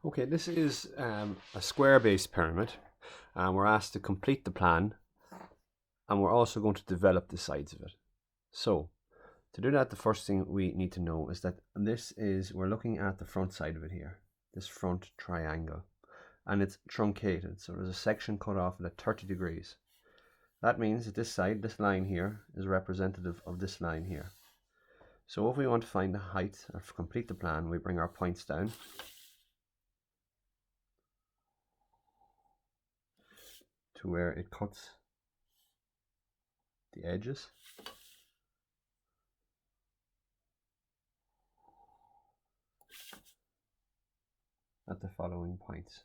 Okay, this is a square-based pyramid, and we're asked to complete the plan, and we're also going to develop the sides of it. So, to do that, the first thing we need to know is that we're looking at the front side of it here, this front triangle, and it's truncated, so there's a section cut off at 30 degrees. That means that this side, this line here, is representative of this line here. So if we want to find the height or complete the plan, we bring our points down. To where it cuts the edges. At the following points.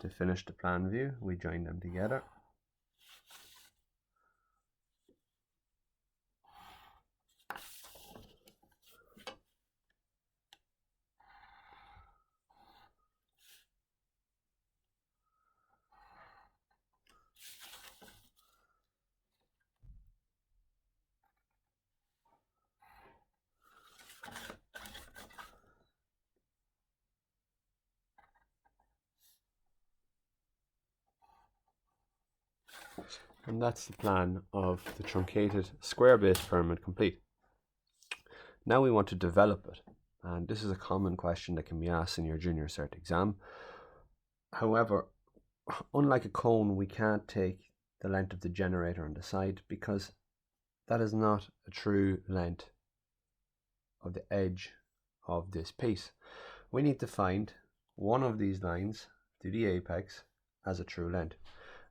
To finish the plan view, we join them together. And that's the plan of the truncated square-based pyramid complete. Now we want to develop it, and this is a common question that can be asked in your junior cert exam. However, unlike a cone, we can't take the length of the generator on the side because that is not a true length of the edge of this piece. We need to find one of these lines to the apex as a true length.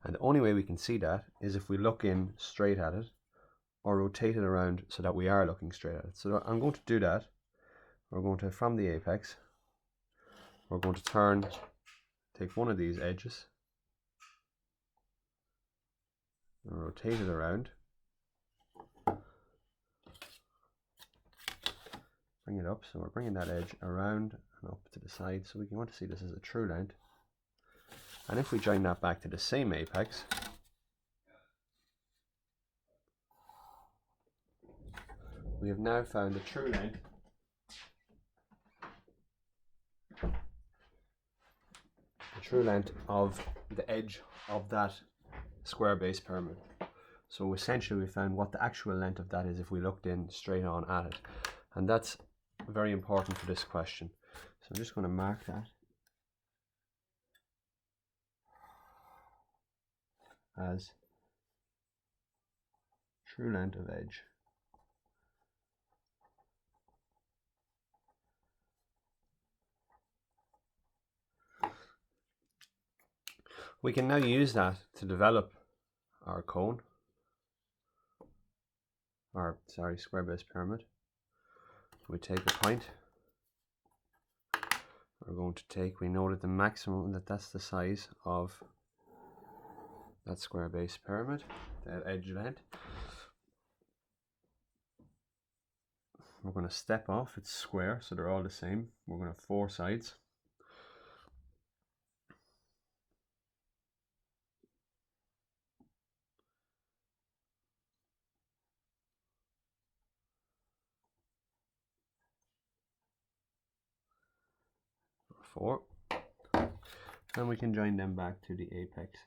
And the only way we can see that is if we look in straight at it or rotate it around so that we are looking straight at it. So I'm going to do that. We're going to, from the apex, we're going to take one of these edges and rotate it around. Bring it up, so we're bringing that edge around and up to the side, so we want to see this as a true length. And if we join that back to the same apex, we have now found the true length of the edge of that square base pyramid. So essentially we found what the actual length of that is if we looked in straight on at it. And that's very important for this question. So I'm just going to mark that as true length of edge. We can now use that to develop our cone, square base pyramid. We take a point. We're going to take, we know that the maximum, that's the size of that square base pyramid, that edge length. We're going to step off, it's square, so they're all the same. We're going to have 4 sides. Four, and we can join them back to the apex.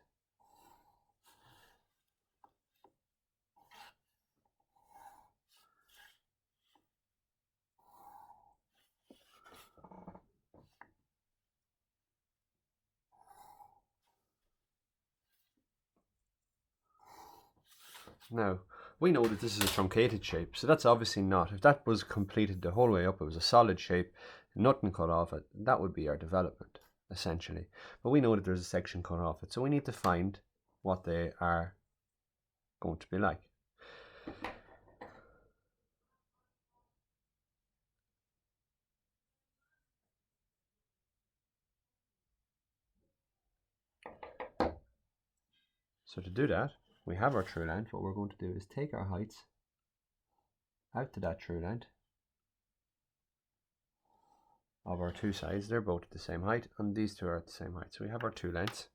Now, we know that this is a truncated shape, so that's obviously not. If that was completed the whole way up, it was a solid shape, nothing cut off it, that would be our development, essentially. But we know that there's a section cut off it, so we need to find what they are going to be like. So to do that, we have our true length. What we're going to do is take our heights out to that true length of our 2 sides. They're both at the same height, and these 2 are at the same height. So we have our 2 lengths.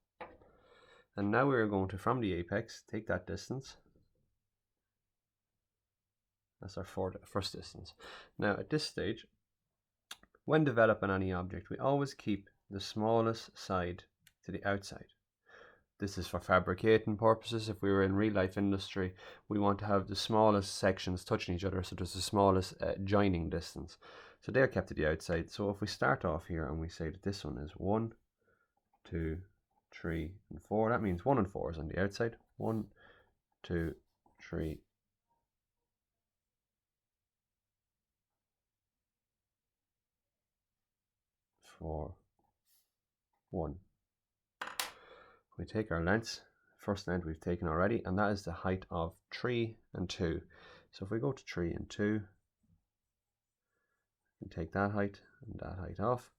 And now we're going to, from the apex, take that distance. That's our first distance. Now at this stage, When developing any object, we always keep the smallest side to the outside. This is for fabricating purposes. If we were in real life industry, we want to have the smallest sections touching each other, so there's the smallest joining distance. So they're kept to the outside. So if we start off here and we say that this one is 1, 2, 3, and 4, that means 1 and 4 is on the outside. 1, 2, 3, 4, 1. We take our lengths. First length we've taken already, and that is the height of 3 and 2. So if we go to 3 and 2, we take that height and that height off.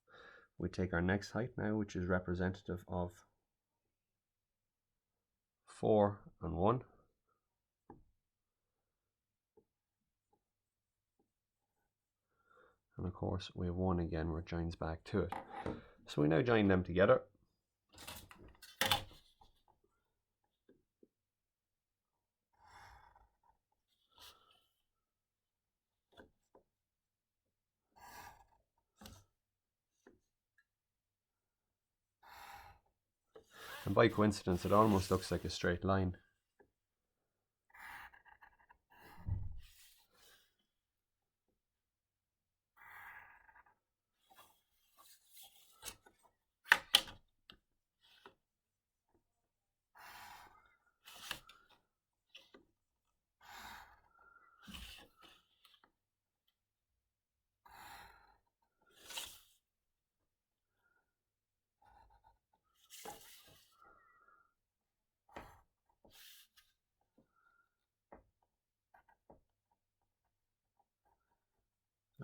We take our next height now, which is representative of 4 and 1. And of course we have 1 again where it joins back to it. So we now join them together. And by coincidence, it almost looks like a straight line.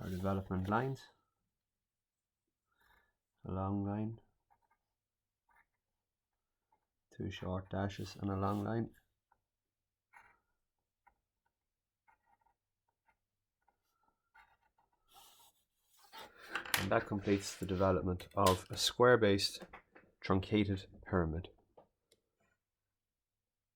Our development lines, a long line, 2 short dashes and a long line. And that completes the development of a square-based truncated pyramid.